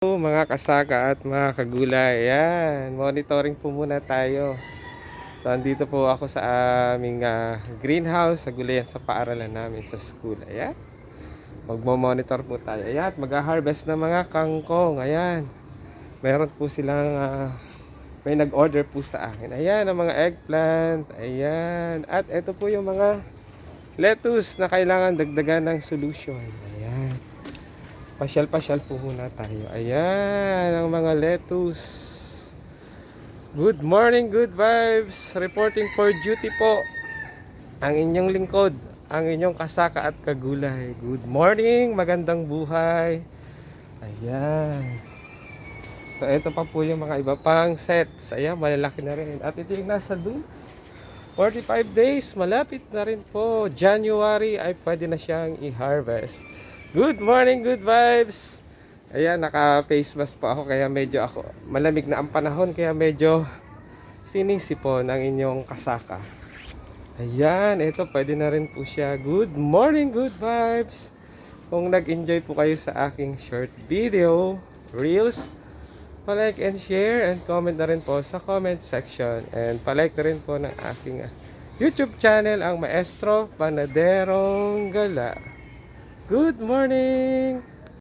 Mga kasaka at mga kagulay, ayan, monitoring po muna tayo. So andito po ako sa aming greenhouse sa gulayan sa paaralan namin sa school. Ayan, magmo-monitor po tayo. Ayan, mag-harvest ng mga kangkong. Ayan, meron po silang may nag-order po sa akin. Ayan, ang mga eggplant. Ayan, at ito po yung mga lettuce na kailangan dagdagan ng solution. Ayan, pasyal-pasyal po muna tayo. Ayan, ang mga lettuce. Good morning, good vibes. Reporting for duty po. Ang inyong lingkod, ang inyong kasaka at kagulay. Good morning, magandang buhay. Ayan. So, ito pa po yung mga iba pang sets. Ayan, malalaki na rin. At ito yung nasa dun. 45 days, malapit na rin po. January ay pwede na siyang i-harvest. Good morning, good vibes. Ayan, naka-face mask po ako kaya medyo ako malamig na ang panahon kaya medyo sinisipon ang inyong kasaka. Ayan, ito pwede na rin po siya. Good morning, good vibes. Kung nag-enjoy po kayo sa aking short video, reels, pa-like and share and comment na rin po sa comment section. And pa-like na rin po ng aking YouTube channel, ang Maestro Panaderong Gala. Good morning!